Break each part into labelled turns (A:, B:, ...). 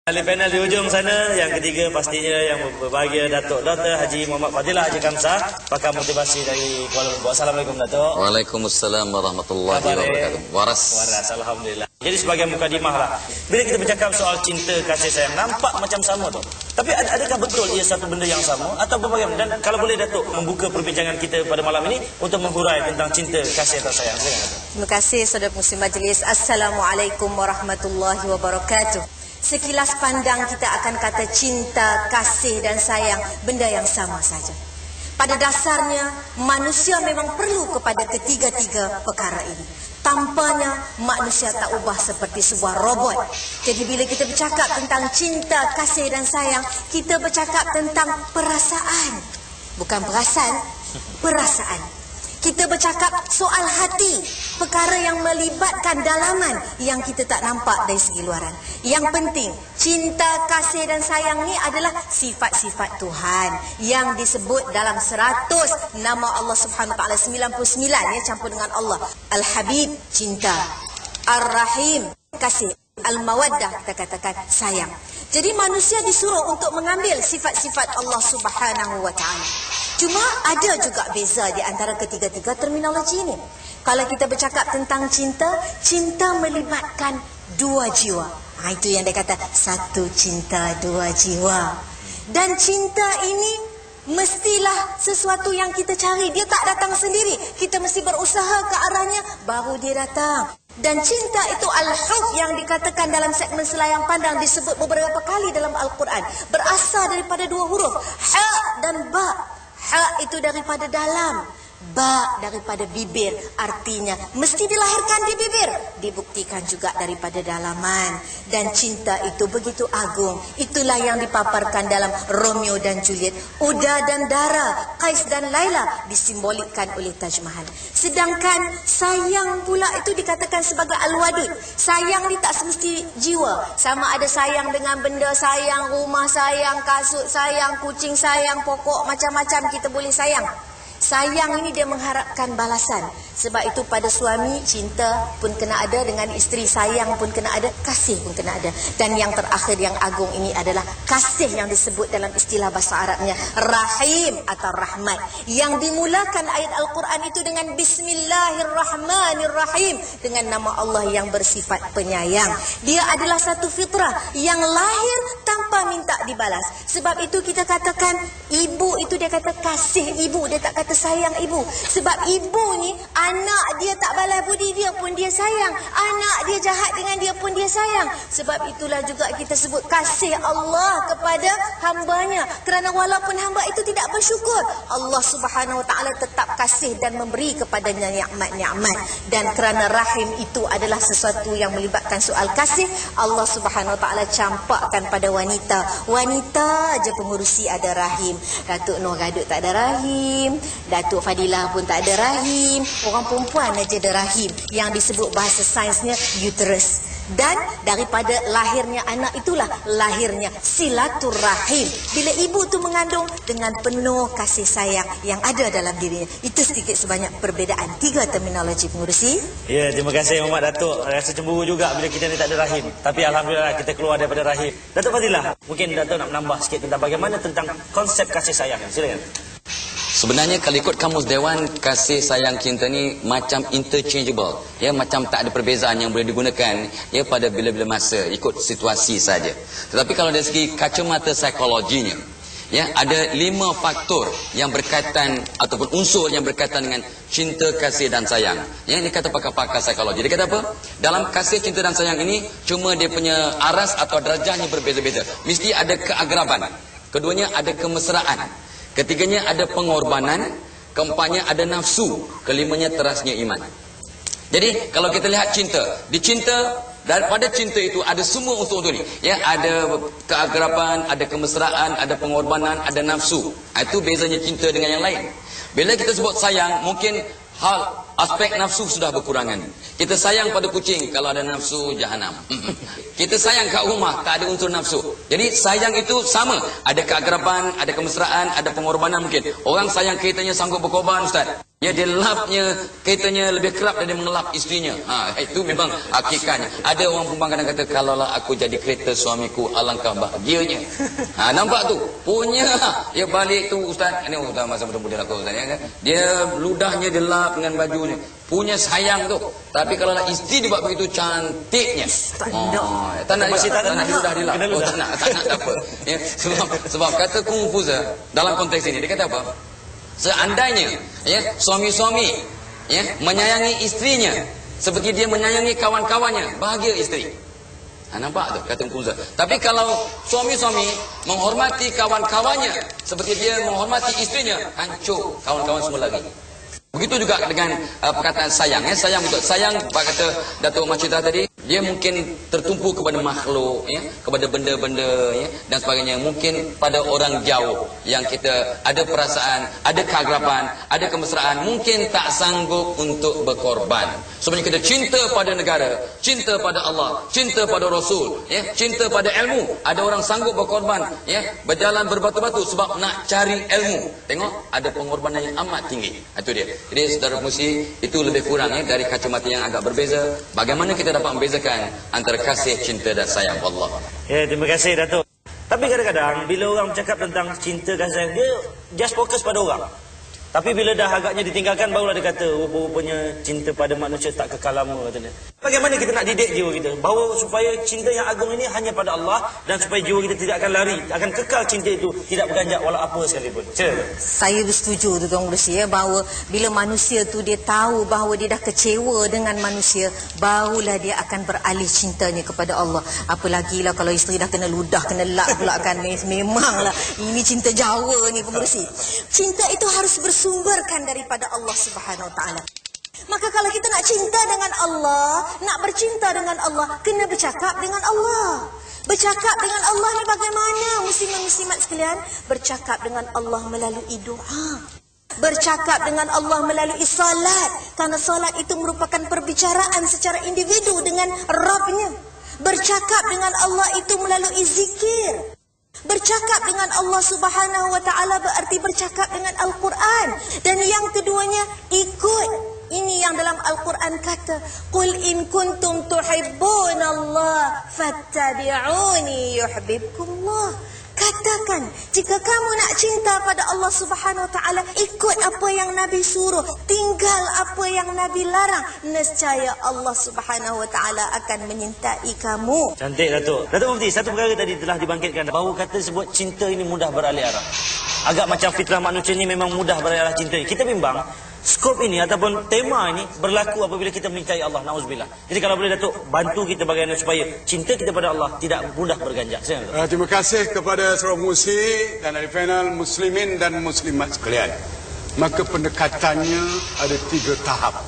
A: Ahli panel di ujung sana, yang ketiga pastinya yang berbahagia Datuk Dr. Haji Muhammad Fadilah Haji Kamsah, pakar motivasi dari Kuala Lumpur. Assalamualaikum Datuk.
B: Waalaikumsalam warahmatullahi wabarakatuh. Waras.
A: Alhamdulillah. Jadi sebagai mukadimah lah, bila kita bercakap soal cinta kasih sayang, nampak macam sama tu. Tapi adakah betul ia satu benda yang sama atau bagaimana? Dan kalau boleh Datuk membuka perbincangan kita pada malam ini untuk menghurai tentang cinta kasih atau sayang.
C: Terima kasih saudara muslim majlis. Assalamualaikum warahmatullahi wabarakatuh. Sekilas pandang kita akan kata cinta, kasih dan sayang benda yang sama saja. Pada dasarnya manusia memang perlu kepada ketiga-tiga perkara ini. Tanpanya manusia tak ubah seperti sebuah robot. Jadi bila kita bercakap tentang cinta, kasih dan sayang, kita bercakap tentang perasaan. Bukan perasan, perasaan. Kita bercakap soal hati, perkara yang melibatkan dalaman yang kita tak nampak dari segi luaran. Yang penting, cinta, kasih dan sayang ni adalah sifat-sifat Tuhan yang disebut dalam 100 nama Allah Subhanahu Wa Taala, 99 ya, campur dengan Allah. Al-Habib, cinta. Ar-Rahim, kasih. Al-Mawaddah, kita katakan sayang. Jadi manusia disuruh untuk mengambil sifat-sifat Allah Subhanahu Wa Taala. Cuma ada juga beza di antara ketiga-tiga terminologi ini. Kalau kita bercakap tentang cinta, cinta melibatkan dua jiwa. Itu yang dia kata, satu cinta, dua jiwa. Dan cinta ini mestilah sesuatu yang kita cari. Dia tak datang sendiri. Kita mesti berusaha ke arahnya, baru dia datang. Dan cinta itu al-hub yang dikatakan dalam segmen selayang pandang disebut beberapa kali dalam Al-Quran. Berasal daripada dua huruf, ha dan ba. Ha itu daripada dalam, ba daripada bibir. Artinya mesti dilahirkan di bibir, dibuktikan juga daripada dalaman. Dan cinta itu begitu agung. Itulah yang dipaparkan dalam Romeo dan Juliet. Uda dan Dara, Qais dan Laila disimbolikkan oleh Taj Mahal. Sedangkan sayang pula itu dikatakan sebagai al-wadud. Sayang ni tak semesti jiwa. Sama ada sayang dengan benda, sayang rumah, sayang kasut, sayang kucing, sayang pokok, macam-macam kita boleh sayang. Sayang ini dia mengharapkan balasan. Sebab itu pada suami cinta pun kena ada, dengan isteri sayang pun kena ada, kasih pun kena ada. Dan yang terakhir yang agung ini adalah kasih yang disebut dalam istilah bahasa Arabnya Rahim atau Rahmat. Yang dimulakan ayat Al-Quran itu dengan Bismillahirrahmanirrahim, dengan nama Allah yang bersifat penyayang. Dia adalah satu fitrah yang lahir tanpa minta dibalas. Sebab itu kita katakan ibu itu dia kata kasih ibu, dia tak kata sayang ibu. Sebab ibu ni anak dia tak balas budi dia pun dia sayang, anak dia jahat dengan dia pun dia sayang. Sebab itulah juga kita sebut kasih Allah kepada hambanya. Kerana walaupun hamba itu tidak bersyukur, Allah Subhanahu Wa Taala tetap kasih dan memberi kepadanya nikmat-nikmat. Dan kerana rahim itu adalah sesuatu yang melibatkan soal kasih, Allah Subhanahu Wa Taala campakkan pada wanita. Wanita aja pengurusi ada rahim. Datuk Nur Gadut tak ada rahim, Datuk Fadilah pun tak ada rahim. Orang perempuan aja ada rahim, yang disebut bahasa sainsnya uterus. Dan daripada lahirnya anak itulah lahirnya silaturahim. Bila ibu tu mengandung dengan penuh kasih sayang yang ada dalam dirinya. Itu sedikit sebanyak perbezaan tiga terminologi pengurusi.
A: Ya, terima kasih Muhammad Datuk. Rasa cemburu juga bila kita ni tak ada rahim. Tapi alhamdulillah kita keluar daripada rahim. Datuk Fadilah, mungkin Datuk nak menambah sikit tentang bagaimana tentang konsep kasih sayang. Silakan.
B: Sebenarnya kalau ikut Kamus Dewan, kasih sayang cinta ni macam interchangeable. Ya, macam tak ada perbezaan yang boleh digunakan ya pada bila-bila masa, ikut situasi saja. Tetapi kalau dari segi kacamata psikologinya, ya, ada 5 faktor yang berkaitan ataupun unsur yang berkaitan dengan cinta, kasih dan sayang. Ya, ini kata pakar-pakar psikologi. Dia kata apa? Dalam kasih, cinta dan sayang ini cuma dia punya aras atau darjahnya berbeza-beza. Mesti ada keagraban. Keduanya ada kemesraan. Ketiganya ada pengorbanan, keempatnya ada nafsu, kelimanya terasnya iman. Jadi kalau kita lihat cinta, di cinta, daripada cinta itu ada semua unsur-unsur ini. Ya, ada keagraban, ada kemesraan, ada pengorbanan, ada nafsu. Itu bezanya cinta dengan yang lain. Bila kita sebut sayang, mungkin hal aspek nafsu sudah berkurangan. Kita sayang pada kucing, kalau ada nafsu jahanam. Kita sayang kat rumah, tak ada unsur nafsu. Jadi sayang itu sama, ada keagraban, ada kemesraan, ada pengorbanan mungkin. Orang sayang keretanya sanggup berkorban, ustaz. Ya, dia lapnya, kaitannya lebih kerap dari mengelap isterinya. Itu memang hakikatnya. Ada orang perempuan kadang kata, kalaulah aku jadi kereta suamiku, alangkah bahagianya. Nampak tu? Punya. Dia balik tu, Ustaz. Ini Ustaz masa muda-muda aku, Ustaz. Ya, kan? Dia ludahnya dia lap dengan bajunya. Punya sayang tu. Tapi kalau isteri dia buat begitu cantiknya. Tak nak ludah dia lap. Tak nak apa. Ya, sebab kata Confucius dalam konteks ini, dia kata apa? Seandainya suami-suami menyayangi istrinya seperti dia menyayangi kawan-kawannya, bahagia isteri. Nampak tu kata Confucius. Tapi kalau suami-suami menghormati kawan-kawannya seperti dia menghormati istrinya, hancur kawan-kawan semua lagi. Begitu juga dengan perkataan sayang. Sayang betul. Sayang, kata Datuk Macita tadi, dia mungkin tertumpu kepada makhluk, kepada benda-benda, dan sebagainya. Mungkin pada orang jauh yang kita ada perasaan, ada keagrapan, ada kemesraan, mungkin tak sanggup untuk berkorban. Sebenarnya kita cinta pada negara, cinta pada Allah, cinta pada Rasul, cinta pada ilmu. Ada orang sanggup berkorban, berjalan berbatu-batu sebab nak cari ilmu. Tengok, ada pengorbanan yang amat tinggi. Itu dia. Jadi saudara pengusi, itu lebih kurang dari kacamata yang agak berbeza. Bagaimana kita dapat membezakan antara kasih, cinta dan sayang Allah.
A: Terima kasih Datuk. Tapi kadang-kadang bila orang bercakap tentang cinta kasih sayang, dia just fokus pada orang. Tapi bila dah agaknya ditinggalkan, barulah dia kata rupa-rupanya cinta pada manusia tak kekal lama, katanya. Bagaimana kita nak didik jiwa kita bahawa supaya cinta yang agung ini hanya pada Allah, dan supaya jiwa kita tidak akan lari, akan kekal cinta itu, tidak berganjak walau apa sekalipun.
C: Saya bersetuju tu Tuan Pengerusi, bahawa bila manusia tu dia tahu bahawa dia dah kecewa dengan manusia, barulah dia akan beralih cintanya kepada Allah. Apalagilah kalau isteri dah kena ludah, kena lak pula kan. Memanglah ini cinta Jawa ni Pengerusi. Cinta itu harus bersumberkan daripada Allah Subhanahu Wa Taala. Maka kalau kita nak cinta dengan Allah, nak bercinta dengan Allah, kena bercakap dengan Allah. Bercakap dengan Allah ni bagaimana muslimat-muslimat sekalian? Bercakap dengan Allah melalui doa. Bercakap dengan Allah melalui salat. Kerana salat itu merupakan perbicaraan secara individu dengan Rabbnya. Bercakap dengan Allah itu melalui zikir. Bercakap dengan Allah Subhanahu Wa Taala berarti bercakap dengan Al-Quran. Dan yang keduanya, ikut. Ini yang dalam Al-Quran kata, Qul in kuntum tuhibbunallaha fattabi'uni yuhibbukumullah. Katakan, jika kamu nak cinta pada Allah Subhanahu Wa Taala, ikut apa yang Nabi suruh, tinggal apa yang Nabi larang, nescaya Allah Subhanahu Wa Taala akan menyintai kamu.
A: Cantik Datuk. Datuk Mufti, satu perkara tadi telah dibangkitkan bahawa kata sebut cinta ini mudah beralih arah. Agak macam fitrah manusia ini memang mudah beralih arah cinta ini. Kita bimbang skop ini ataupun tema ini berlaku apabila kita mencintai Allah, na'udzubillah. Jadi kalau boleh Datuk bantu kita bagaimana supaya cinta kita pada Allah tidak mudah berganjak.
D: Terima kasih kepada seluruh pengurusi dan ahli panel muslimin dan muslimat sekalian. Maka pendekatannya ada 3 tahap.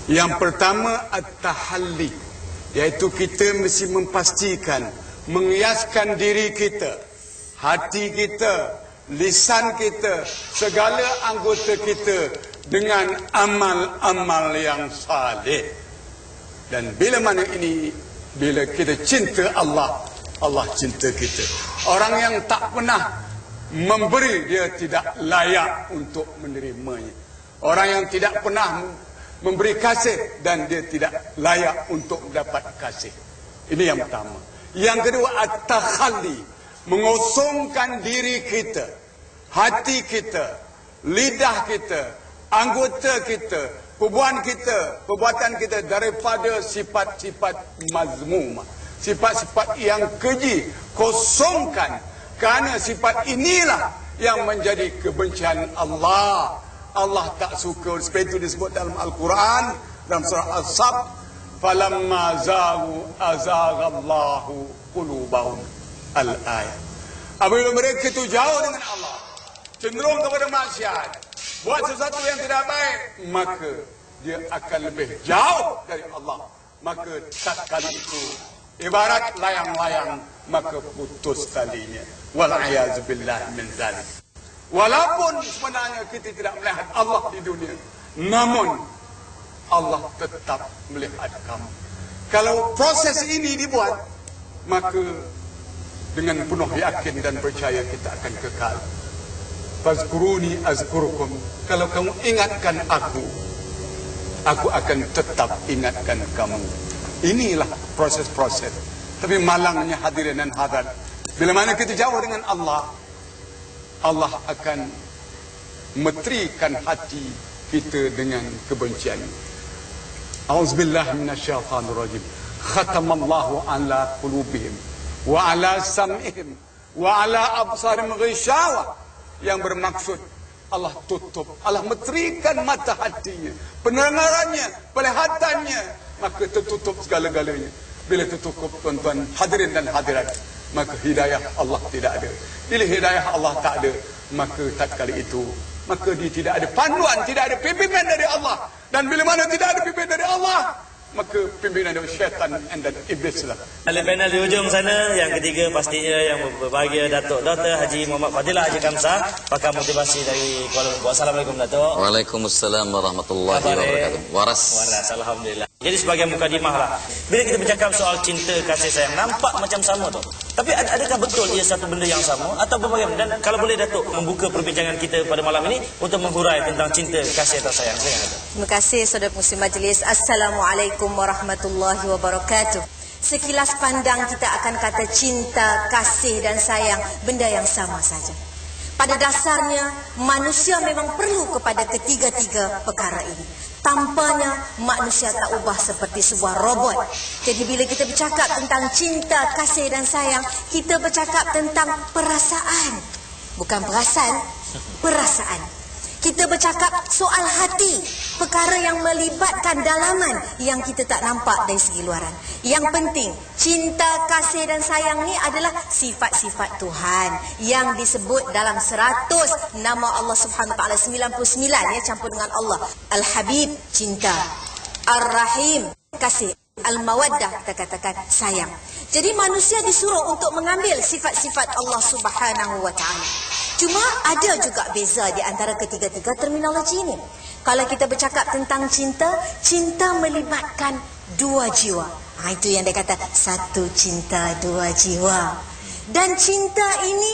D: Yang pertama at-tahalli, iaitu kita mesti memastikan, mengiaskan diri kita, hati kita, lisan kita, segala anggota kita dengan amal-amal yang saleh. Dan bila mana ini, bila kita cinta Allah, Allah cinta kita. Orang yang tak pernah memberi, dia tidak layak untuk menerimanya. Orang yang tidak pernah memberi kasih, dan dia tidak layak untuk mendapat kasih. Ini yang pertama. Yang kedua, at-takhalli, mengosongkan diri kita, hati kita, lidah kita, anggota kita, perbuatan kita daripada sifat-sifat mazmumah, sifat-sifat yang keji. Kosongkan, kerana sifat inilah yang menjadi kebencian Allah. Allah tak suka. Sebab itu disebut dalam Al-Quran, dalam surah As-Sab, falamma zaghu azaghallahu qulubahum al-ayat. Apabila mereka itu jauh dengan Allah, cenderung kepada maksiat, buat sesuatu yang tidak baik, maka dia akan lebih jauh dari Allah. Maka tatkala itu ibarat layang-layang, maka putus talinya. Wal'ayazubillah min zalik. Walaupun sebenarnya kita tidak melihat Allah di dunia, namun Allah tetap melihat kamu. Kalau proses ini dibuat, maka dengan penuh yakin dan percaya kita akan kekal. Fazkuruni azkurukum. Kalau kamu ingatkan aku akan tetap ingatkan kamu. Inilah proses-proses. Tapi malangnya hadirin dan hadirat, bila mana kita jauh dengan Allah, Allah akan metrikan hati kita dengan kebencian. A'udzubillahi minasyaitonir rajim. Khatamallahu ala qulubihim wa ala sam'ihim wa ala absarihim ghishawa. Yang bermaksud Allah tutup, Allah metrikan mata hatinya, pendengarannya, penglihatannya, maka tertutup segala-galanya. Bila tertutup, tuan-tuan hadirin dan hadirat, maka hidayah Allah tidak ada. Bila hidayah Allah tak ada, maka tatkala itu, maka dia tidak ada panduan, tidak ada pimpinan dari Allah. Dan bila mana tidak ada pimpinan dari Allah, maka pimpinan dari syaitan dan iblis lah.
A: Ahli panel di ujung sana, yang ketiga pastinya yang berbahagia Datuk Dr. Haji Muhammad Fadilah Haji Kamsah, pakar motivasi dari Kuala Lumpur. Assalamualaikum Datuk.
B: Waalaikumsalam warahmatullahi wabarakatuh. Waras.
A: Alhamdulillah. Jadi sebagai mukadimah lah, bila kita bercakap soal cinta kasih sayang, nampak macam sama tu. Tapi adakah betul ia satu benda yang sama atau bagaimana? Dan kalau boleh Datuk membuka perbincangan kita pada malam ini untuk menghurai tentang cinta kasih atau sayang. Silakan Datuk.
C: Terima kasih saudara pengurusi majlis. Assalamualaikum warahmatullahi wabarakatuh. Sekilas pandang kita akan kata cinta, kasih dan sayang benda yang sama saja. Pada dasarnya manusia memang perlu kepada ketiga-tiga perkara ini. Tanpanya manusia tak ubah seperti sebuah robot. Jadi bila kita bercakap tentang cinta, kasih dan sayang, kita bercakap tentang perasaan. Bukan perasan, perasaan. Kita bercakap soal hati, perkara yang melibatkan dalaman yang kita tak nampak dari segi luaran. Yang penting, cinta, kasih dan sayang ni adalah sifat-sifat Tuhan yang disebut dalam 100 nama Allah Subhanahu Wa Taala, 99 ya, campur dengan Allah. Al-Habib, cinta. Ar-Rahim, kasih. Al-Mawaddah, kita katakan sayang. Jadi manusia disuruh untuk mengambil sifat-sifat Allah Subhanahu Wa Taala. Cuma ada juga beza di antara ketiga-tiga terminologi ini. Kalau kita bercakap tentang cinta, cinta melibatkan dua jiwa. Itu yang dia kata satu cinta dua jiwa. Dan cinta ini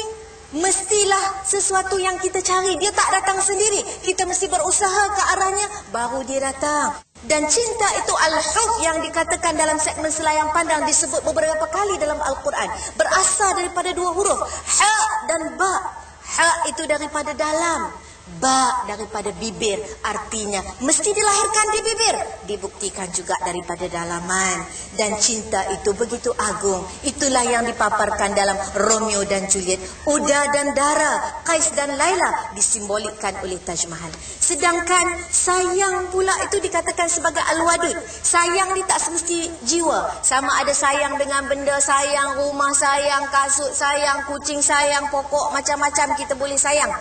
C: mestilah sesuatu yang kita cari. Dia tak datang sendiri. Kita mesti berusaha ke arahnya, baru dia datang. Dan cinta itu al-hub yang dikatakan dalam segmen Selayang Pandang disebut beberapa kali dalam Al-Quran. Berasal daripada dua huruf, ha dan ba. Ha itu daripada dalam, ba daripada bibir. Artinya mesti dilahirkan di bibir, dibuktikan juga daripada dalaman. Dan cinta itu begitu agung. Itulah yang dipaparkan dalam Romeo dan Juliet, Uda dan Dara, Qais dan Laila disimbolikkan oleh Taj Mahal. Sedangkan sayang pula itu dikatakan sebagai al-wadud. Sayang ni tak semesti jiwa. Sama ada sayang dengan benda, sayang rumah, sayang kasut, sayang kucing, sayang pokok, macam-macam kita boleh sayang.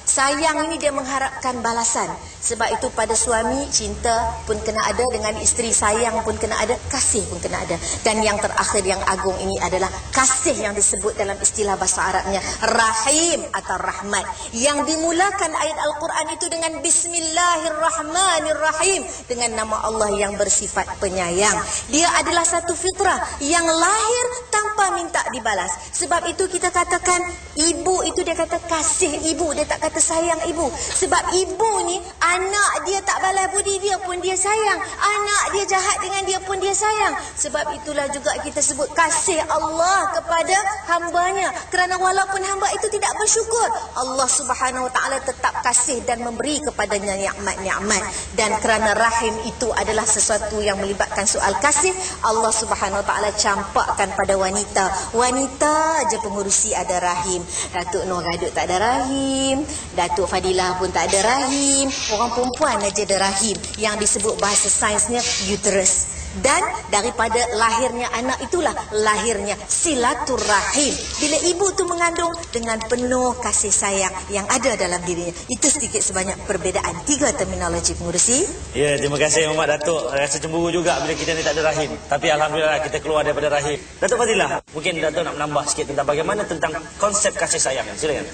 C: Sayang ini dia mengharapkan balasan. Sebab itu pada suami cinta pun kena ada, dengan isteri sayang pun kena ada, kasih pun kena ada. Dan yang terakhir yang agung ini adalah kasih yang disebut dalam istilah bahasa Arabnya Rahim atau Rahmat. Yang dimulakan ayat Al-Quran itu dengan Bismillahirrahmanirrahim, dengan nama Allah yang bersifat penyayang. Dia adalah satu fitrah yang lahir tanpa minta dibalas. Sebab itu kita katakan ibu itu dia kata kasih ibu, dia tak kata sayang ibu. Sebab ibu ni anak dia tak balas budi dia pun dia sayang, anak dia jahat dengan dia pun dia sayang. Sebab itulah juga kita sebut kasih Allah kepada hambanya. Kerana walaupun hamba itu tidak bersyukur, Allah Subhanahu Wa Taala tetap kasih dan memberi kepadanya nikmat-nikmat. Dan kerana rahim itu adalah sesuatu yang melibatkan soal kasih, Allah Subhanahu Wa Taala campakkan pada wanita. Wanita aja pengurusi ada rahim. Datuk Nur Gadut tak ada rahim, Datuk Fadilah pun tak ada rahim. Orang perempuan aja ada rahim, yang disebut bahasa sainsnya uterus. Dan daripada lahirnya anak itulah lahirnya silaturahim. Bila ibu tu mengandung dengan penuh kasih sayang yang ada dalam dirinya. Itu sedikit sebanyak perbezaan tiga terminologi pengurusi.
A: Ya, terima kasih Muhammad Datuk. Rasa cemburu juga bila kita ni tak ada rahim. Tapi alhamdulillah kita keluar daripada rahim. Datuk Fadilah, mungkin Datuk nak menambah sikit tentang bagaimana tentang konsep kasih sayang. Silakan.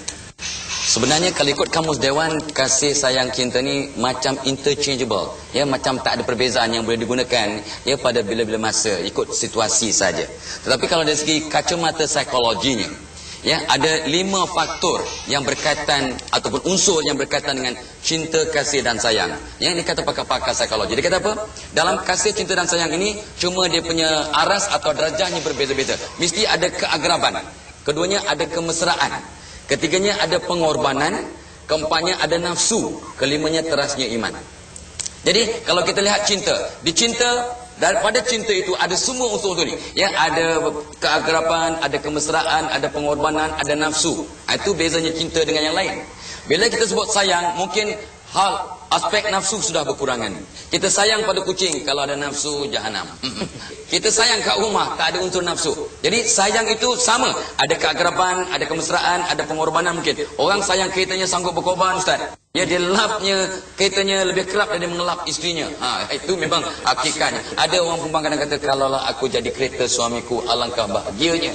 B: Sebenarnya kalau ikut kamus Dewan, kasih sayang cinta ni macam interchangeable. Ya, macam tak ada perbezaan yang boleh digunakan ya pada bila-bila masa, ikut situasi saja. Tetapi kalau dari segi kacamata psikologinya, ya, ada 5 faktor yang berkaitan ataupun unsur yang berkaitan dengan cinta, kasih dan sayang. Ya, ini kata pakar-pakar psikologi. Dia kata apa? Dalam kasih, cinta dan sayang ini cuma dia punya aras atau darjahnya berbeza-beza. Mesti ada keagraban. Keduanya ada kemesraan. Ketiganya ada pengorbanan. Keempatnya ada nafsu. Kelimanya terasnya iman. Jadi kalau kita lihat cinta, daripada cinta itu ada semua unsur-unsur ini. Ya, ada keagraban, ada kemesraan, ada pengorbanan, ada nafsu. Itu bezanya cinta dengan yang lain. Bila kita sebut sayang, mungkin aspek nafsu sudah berkurangan. Kita sayang pada kucing, kalau ada nafsu jahanam. Kita sayang kat rumah, tak ada unsur nafsu. Jadi sayang itu sama, ada keagraban, ada kemesraan, ada pengorbanan mungkin. Orang sayang keretanya sanggup berkorban, Ustaz. Ya, dia lapnya keretanya lebih kerap daripada mengelap isterinya. Itu memang hakikatnya. Ada orang perempuan kadang kata, kalaulah aku jadi kereta suamiku, alangkah bahagianya.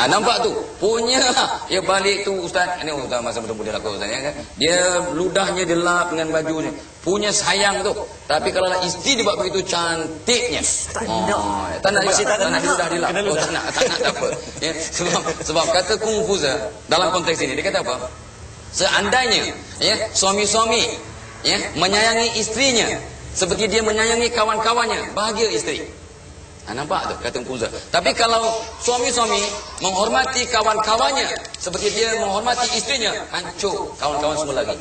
B: Nampak tu? Punya. Ya, balik tu Ustaz. Ini Ustaz masa muda-muda aku Ustaz, ya, kan? Dia ludahnya dia lap dengan bajunya. Punya sayang tu. Tapi kalau isteri dia buat begitu cantiknya. Tak nak diludah dilap. Tak nak apa. Ya, sebab kata Confucius dalam konteks ini, dia kata apa? Seandainya ya, suami-suami ya, menyayangi istrinya seperti dia menyayangi kawan-kawannya, bahagia isteri. Nampak tu kata Confucius. Tapi kalau suami-suami menghormati kawan-kawannya seperti dia menghormati istrinya, hancur kawan-kawan semua lagi.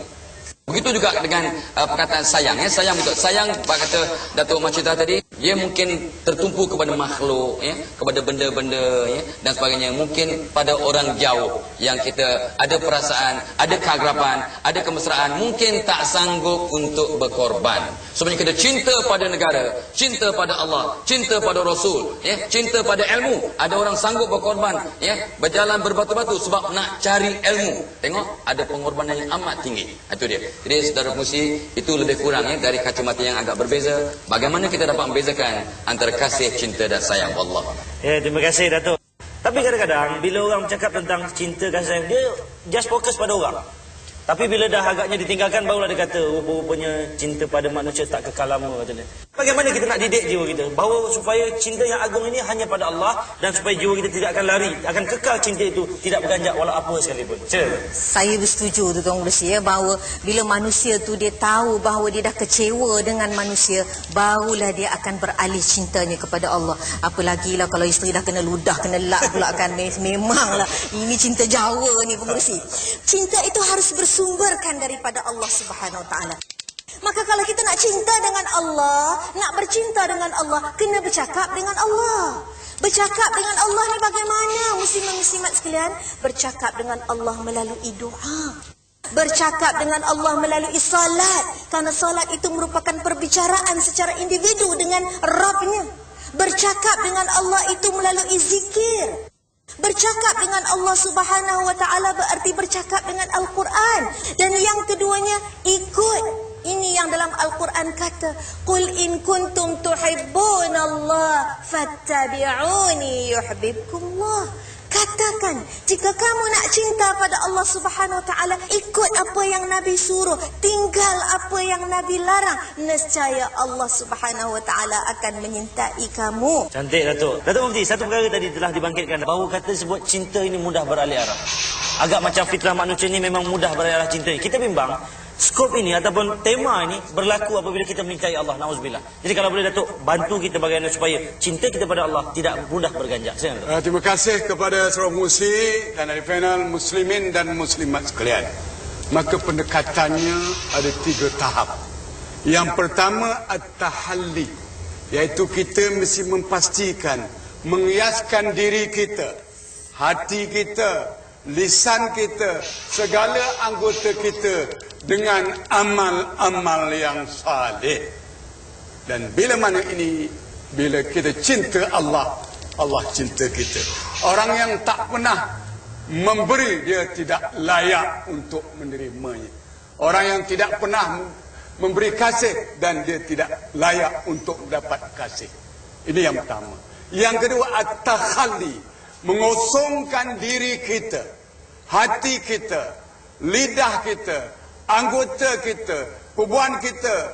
B: Begitu juga dengan perkataan sayang. Ya, sayang betul. Sayang, kata Datuk Mak cerita tadi, dia mungkin tertumpu kepada makhluk, ya, kepada benda-benda, ya, dan sebagainya. Mungkin pada orang jauh yang kita ada perasaan, ada keagraban, ada kemesraan, mungkin tak sanggup untuk berkorban. Sebenarnya kita cinta pada negara, cinta pada Allah, cinta pada Rasul, ya, cinta pada ilmu. Ada orang sanggup berkorban, ya, berjalan berbatu-batu sebab nak cari ilmu. Tengok, ada pengorbanan yang amat tinggi. Itu dia. Jadi saudara pengusi, itu lebih kurang ya dari kacamata yang agak berbeza. Bagaimana kita dapat membezakan antara kasih, cinta dan sayang Allah.
A: Ya, terima kasih Datuk. Tapi kadang-kadang bila orang bercakap tentang cinta, kasih sayang, dia just fokus pada orang. Tapi bila dah agaknya ditinggalkan, barulah dia kata rupa-rupanya cinta pada manusia tak kekal lama, katanya. Bagaimana kita nak didik jiwa kita bahawa supaya cinta yang agung ini hanya pada Allah, dan supaya jiwa kita tidak akan lari, akan kekal cinta itu, tidak berganjak walau apa sekalipun.
C: Saya bersetuju tu Tuan Bersih, ya, bahawa bila manusia tu dia tahu bahawa dia dah kecewa dengan manusia, barulah dia akan beralih cintanya kepada Allah. Apalagilah kalau isteri dah kena ludah, kena lap pula kan. Memanglah ini cinta Jawa ni Tuan Bersih. Cinta itu harus bersumberkan daripada Allah Subhanahu Wa Taala. Maka kalau kita nak cinta dengan Allah, nak bercinta dengan Allah, kena bercakap dengan Allah. Bercakap dengan Allah ni bagaimana muslimin-muslimat sekalian? Bercakap dengan Allah melalui doa. Bercakap dengan Allah melalui salat. Kerana salat itu merupakan perbicaraan secara individu dengan Rabbnya. Bercakap dengan Allah itu melalui zikir. Bercakap dengan Allah Subhanahu Wa Taala berarti bercakap dengan Al-Quran. Dan yang keduanya, ikut. Ini yang dalam Al-Quran kata, Qul in kuntum tuhibbunallah fattabi'uni yuhibbukumullah. Katakan, jika kamu nak cinta pada Allah Subhanahu Wa Taala, ikut apa yang Nabi suruh, tinggal apa yang Nabi larang, nescaya Allah Subhanahu Wa Taala akan menyintai kamu.
A: Cantik Datuk. Datuk Mufti, satu perkara tadi telah dibangkitkan bahawa kata sebut cinta ini mudah beralih arah. Agak macam fitrah manusia ini memang mudah beralih arah cinta. Kita bimbang skop ini ataupun tema ini berlaku apabila kita mencintai Allah, na'udzubillah. Jadi kalau boleh Datuk bantu kita bagaimana supaya cinta kita pada Allah tidak mudah berganjak.
D: Terima kasih kepada seluruh pengusi dan ahli panel muslimin dan muslimat sekalian. Maka pendekatannya ada 3 tahap. Yang pertama at-tahalli, iaitu kita mesti memastikan, mengiaskan diri kita, hati kita, lisan kita, segala anggota kita dengan amal-amal yang saleh. Dan bila mana ini, bila kita cinta Allah, Allah cinta kita. Orang yang tak pernah memberi, dia tidak layak untuk menerimanya. Orang yang tidak pernah memberi kasih, dan dia tidak layak untuk dapat kasih. Ini yang pertama. Yang kedua, at-takhalli, mengosongkan diri kita, hati kita, lidah kita, anggota kita,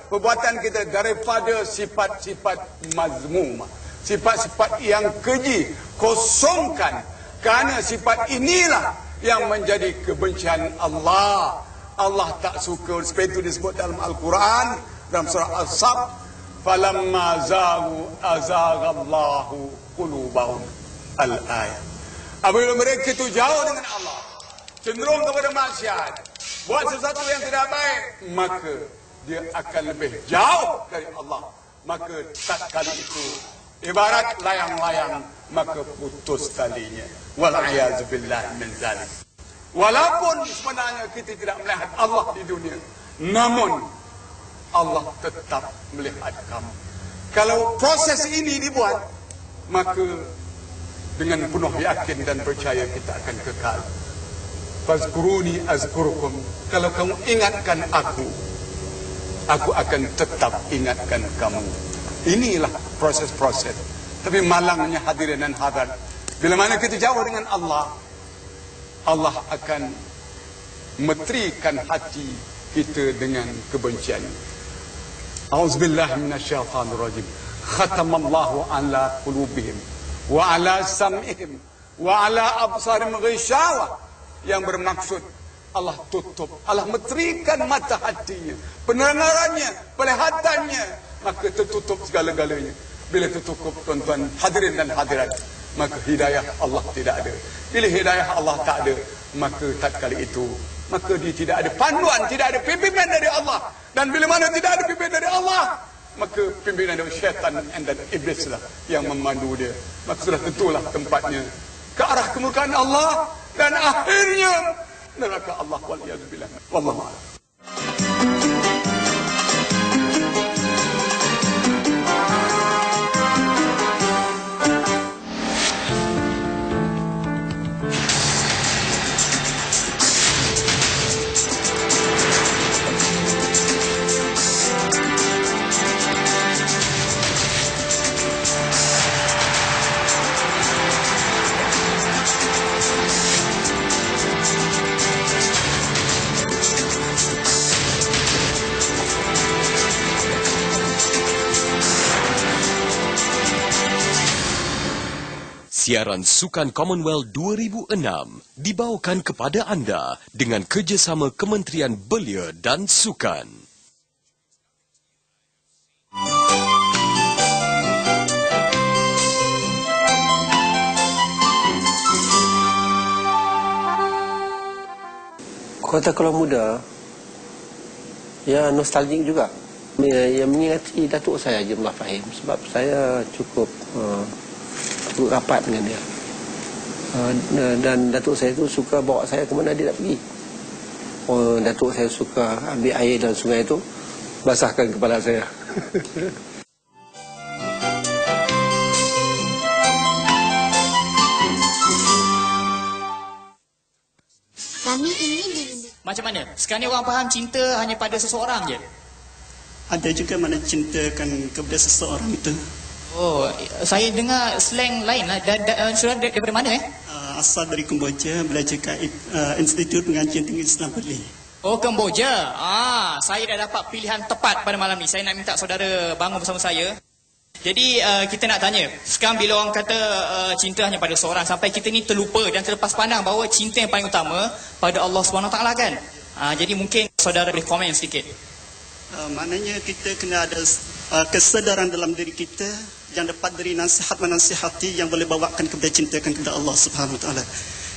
D: perbuatan kita daripada sifat-sifat mazmumah, sifat-sifat yang keji. Kosongkan Karena sifat inilah yang menjadi kebencian Allah. Allah tak suka. Sebab itu disebut dalam Al-Quran, dalam surah As-Saf, falamma zaghu azaghallahu qulubahum al-ayat. Apabila mereka itu jauh dengan Allah, cenderung kepada maksiat, buat sesuatu yang tidak baik, maka dia akan lebih jauh dari Allah. Maka tatkala itu ibarat layang-layang, maka putus talinya. Wal'ayazubillah min zalik. Walaupun sebenarnya kita tidak melihat Allah di dunia, namun Allah tetap melihat kamu. Kalau proses ini dibuat, maka dengan penuh yakin dan percaya kita akan kekal. Fazkuruni azkurukum. Kalau kamu ingatkan aku akan tetap ingatkan kamu. Inilah proses-proses. Tapi malangnya hadirin dan hadirat, bila mana kita jauh dengan Allah, Allah akan metrikan hati kita dengan kebencian. A'udzubillahi minasyaitonir rajim. Khatamallahu ala qulubihim wa ala sam'ihim wa ala absarihim ghishawah. Yang bermaksud Allah tutup, Allah meterikan mata hatinya, pendengarannya, penglihatannya, maka tertutup segala-galanya. Bila tertutup, tuan-tuan hadirin dan hadirat, maka hidayah Allah tidak ada. Bila hidayah Allah tak ada, maka tatkala itu, maka dia tidak ada panduan, tidak ada pimpinan dari Allah. Dan bila mana tidak ada pimpinan dari Allah, maka pimpinan dari syaitan dan iblis lah yang memandu dia. Maka sudah tentulah tempatnya ke arah kemurkaan Allah, dan akhirnya neraka Allah. Waliyadzubillah. Wallahu a'lam.
E: Siaran Sukan Commonwealth 2006 dibawakan kepada anda dengan kerjasama Kementerian Belia dan Sukan.
F: Kota Keluar Muda, ya nostalgik juga. Yang mengingati datuk saya Haji Mullah Fahim, sebab saya cukup rapat dengan dia. Dan datuk saya itu suka bawa saya ke mana dia nak pergi. Datuk saya suka ambil air dalam sungai itu, basahkan kepala saya.
G: Kami ingin
H: Macam mana? Sekarang ni orang faham cinta hanya pada seseorang je.
I: Ada juga mana cintakan kepada seseorang itu.
H: Oh, saya dengar slang lain lah. Saudara daripada mana
I: Asal dari Kemboja, belajar kat Institut Pengajian Tinggi Islam Perlis.
H: Oh, Kemboja. Saya dah dapat pilihan tepat pada malam ni. Saya nak minta saudara bangun bersama saya. Jadi kita nak tanya, sekarang bila orang kata cinta hanya pada seorang, sampai kita ni terlupa dan terlepas pandang bahawa cinta yang paling utama pada Allah SWT kan. Jadi mungkin saudara boleh komen sedikit.
I: Maknanya kita kena ada kesedaran dalam diri kita yang dapat dari nasihat menasihati yang boleh bawakan kepada cintakan kepada Allah Subhanahu Wa Taala.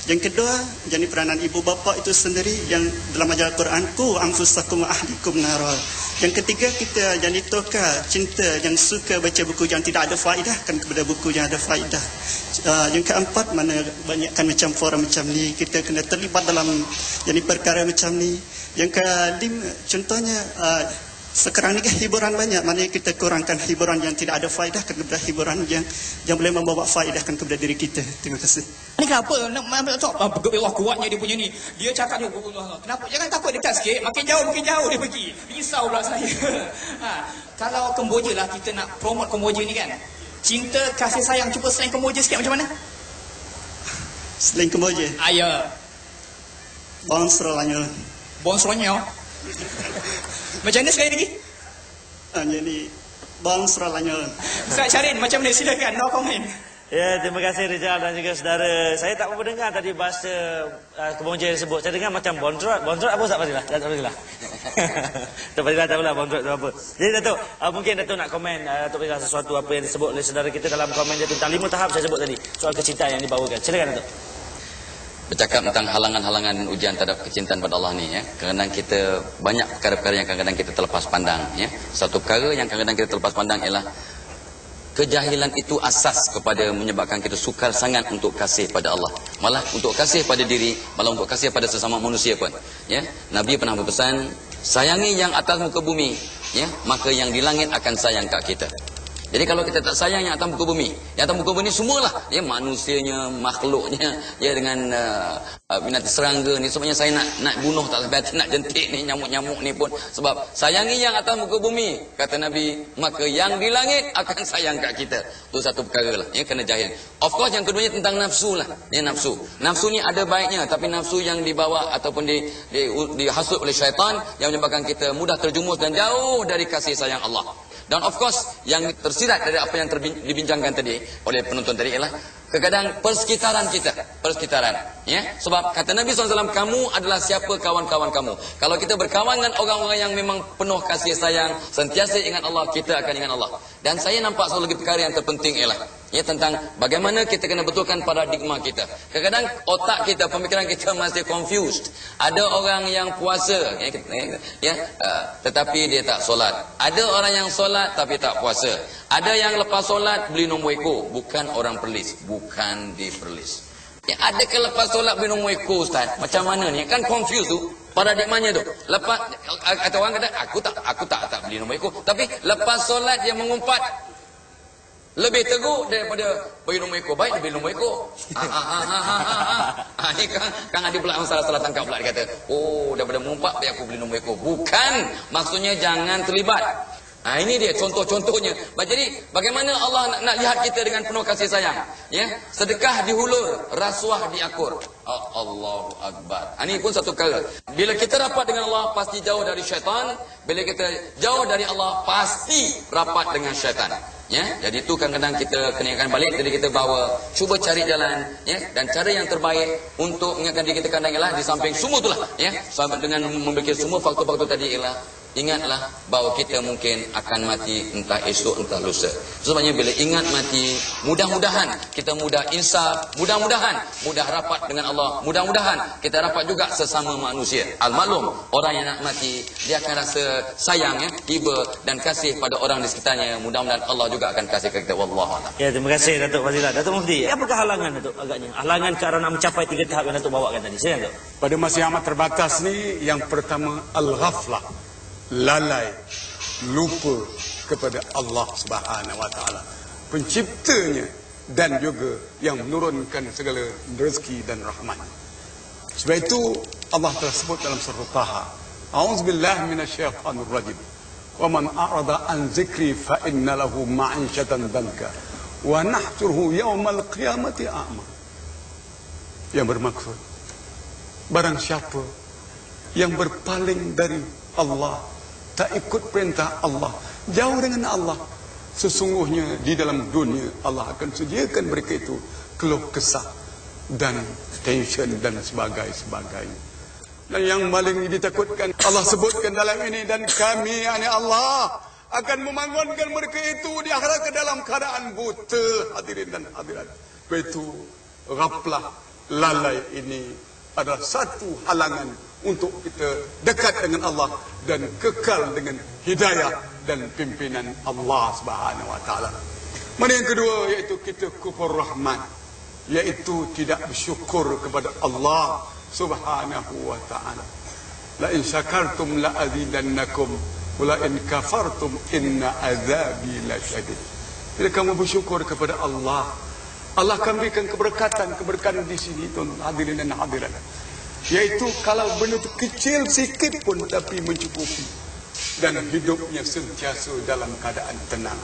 I: Yang kedua, jadi peranan ibu bapa itu sendiri yang dalam ajaran Quran, ku anfusakum wa ahlikum nara. Yang ketiga, kita jadi toka cinta yang suka baca buku yang tidak ada faedah kan kepada buku yang ada faedah. Yang keempat, mana banyakkan macam forum macam ni, kita kena terlibat dalam jadi perkara macam ni. Yang kelima, contohnya sekarang ni hiburan banyak, maknanya kita kurangkan hiburan yang tidak ada faedah kepada hiburan yang boleh membawa faedah kepada diri kita. Terima kasih.
H: Ni kenapa? Wah, kuatnya dia punya ni. Dia cakap dia, kenapa? Jangan takut dekat sikit. Makin jauh dia pergi. Risau pula saya. Kalau Kemboja lah, kita nak promote Kemboja ni kan. Cinta, kasih sayang, cuba selain Kemboja sikit macam mana?
I: Selain Kemboja?
H: Ya.
I: Bang Serolanyo.
H: Bang Serolanyo? Macam mana sekali lagi?
I: Jadi Bang Serolanyo.
H: Ustaz Syarin, macam mana? Silakan, no comment.
A: Ya, terima kasih Rizal dan juga saudara. Saya tak berapa dengar tadi bahasa kebonjol yang disebut. Saya dengar macam bondrot. Bondrot apa Ustaz Fadilah? Datuk Fadilah. Datuk Fadilah tahulah bondrot itu apa. Jadi Datuk, mungkin Datuk nak komen Datuk Fadilah sesuatu apa yang disebut oleh saudara kita dalam komen dia tentang 5 tahap saya sebut tadi. Soal kecintaan yang dibawakan. Silakan Datuk.
B: Bercakap tentang halangan-halangan dan ujian terhadap kecintaan pada Allah ni, ya. Kadang-kadang kita banyak perkara-perkara yang kadang-kadang kita terlepas pandang, ya. Satu perkara yang kadang-kadang kita terlepas pandang ialah kejahilan itu asas kepada menyebabkan kita sukar sangat untuk kasih pada Allah. Malah untuk kasih pada diri, malah untuk kasih pada sesama manusia pun. Ya, Nabi pernah berpesan, sayangi yang atas muka bumi, ya, maka yang di langit akan sayang kat kita. Jadi kalau kita tak sayang yang atas muka bumi, yang atas muka bumi ni semualah, ya, manusianya, makhluknya, ya, dengan binatang serangga ni, sebenarnya saya nak bunuh tak sampai hati, nak jentik ni, nyamuk-nyamuk ni pun, sebab sayangi yang atas muka bumi, kata Nabi, maka yang di langit akan sayang kat kita. Itu satu perkara lah, ya, kena jahil. Of course yang keduanya tentang nafsu lah, ya, nafsu. Nafsu ni ada baiknya, tapi nafsu yang dibawa ataupun dihasut oleh syaitan yang menyebabkan kita mudah terjumus dan jauh dari kasih sayang Allah. Dan of course yang tersirat dari apa yang dibincangkan tadi oleh penonton tadi ialah kadang-kadang persekitaran kita, ya. Sebab kata Nabi SAW, kamu adalah siapa kawan-kawan kamu. Kalau kita berkawan dengan orang-orang yang memang penuh kasih sayang, sentiasa ingat Allah, kita akan ingat Allah. Dan saya nampak satu lagi perkara yang terpenting ialah, ya, tentang bagaimana kita kena betulkan paradigma kita. Kadang-kadang otak kita, pemikiran kita masih confused. Ada orang yang puasa, ya, tetapi dia tak solat. Ada orang yang solat tapi tak puasa. Ada yang lepas solat beli nombor ekor, bukan orang perlis, bukan diperlis. Ya, ada ke lepas solat beli nombor ekor, Ustaz? Macam mana ni? Kan confused tu paradigmanya tu. Lepas kata orang kata aku tak beli nombor ekor, tapi lepas solat dia mengumpat lebih teruk daripada beli nombor ekor. Baik dia beli nombor ekor. Ini kan ada pula salah tangkap pula, dia kata, oh, daripada mengumpat biar aku beli nombor ekor. Bukan, maksudnya jangan terlibat. Ini dia contoh-contohnya. Jadi bagaimana Allah nak lihat kita dengan penuh kasih sayang, ya? Sedekah dihulur, rasuah diakur. Allahu Akbar. Ini pun satu perkara. Bila kita rapat dengan Allah, pasti jauh dari syaitan. Bila kita jauh dari Allah, pasti rapat dengan syaitan. Ya, jadi itu kadang-kadang kita kena ingatkan balik. Jadi kita cuba cari jalan, ya, dan cara yang terbaik untuk mengingatkan diri kita kadang ialah di samping semua itulah, ya, dengan memiliki semua faktor-faktor tadi ialah ingatlah bahawa kita mungkin akan mati entah esok entah lusa. Sebabnya bila ingat mati, mudah-mudahan kita mudah insaf, mudah-mudahan mudah rapat dengan Allah, mudah-mudahan kita rapat juga sesama manusia. Al-maklum, orang yang nak mati dia akan rasa sayang, ya, hiba dan kasih pada orang di sekitarnya. Mudah-mudahan Allah juga akan kasih ke kita. Wallahu a'lam.
A: Ya, terima kasih Datuk Fadilah. Datuk Mufti, apakah halangan Datuk agaknya? Halangan ke arah nak mencapai 3 tahap yang Datuk bawakan tadi. Silakan Datuk.
D: Pada masa yang amat terbatas ni, yang pertama al-ghaflah, lalai, lupa kepada Allah Subhanahu wa taala, penciptanya dan juga yang menurunkan segala rezeki dan rahmat. Sebab itu Allah telah sebut dalam surah Taha, a'udzubillahi minasyaitonir rajim, wa man a'rada an dzikri fa inna lahu ma'ishatan danka wa nahsuruhu yaumal qiyamati a'ma. Yang bermaksud, barang siapa yang berpaling dari Allah, tak ikut perintah Allah, jauh dengan Allah, sesungguhnya di dalam dunia Allah akan sediakan mereka itu keluh kesah dan tension dan sebagainya. Dan yang paling ditakutkan Allah sebutkan dalam ini, dan kami, yakni Allah, akan membangunkan mereka itu di akhirat ke dalam keadaan buta. Hadirin dan hadirat, itu ghaflah, lalai ini adalah satu halangan untuk kita dekat dengan Allah dan kekal dengan hidayah dan pimpinan Allah Subhanahu wa taala. Mana yang kedua, iaitu kita kufur rahmat, iaitu tidak bersyukur kepada Allah Subhanahu wa taala. La in syakartum la azidannakum wa la in kafartum inna azabi lasyadid. Bila kamu bersyukur kepada Allah, Allah akan berikan keberkatan di sini, tuan hadirin dan hadirat. Yaitu kalau benda itu kecil sikit pun tapi mencukupi, dan hidupnya sentiasa dalam keadaan tenang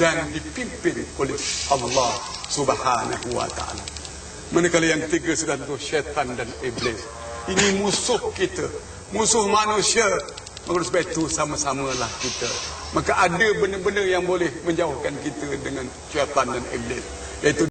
D: dan dipimpin oleh Allah Subhanahu wa taala. Manakala yang tiga sudah tentu syaitan dan iblis. Ini musuh kita, musuh manusia. Maka sebab itu sama-samalah kita. Maka ada benda-benda yang boleh menjauhkan kita dengan syaitan dan iblis, yaitu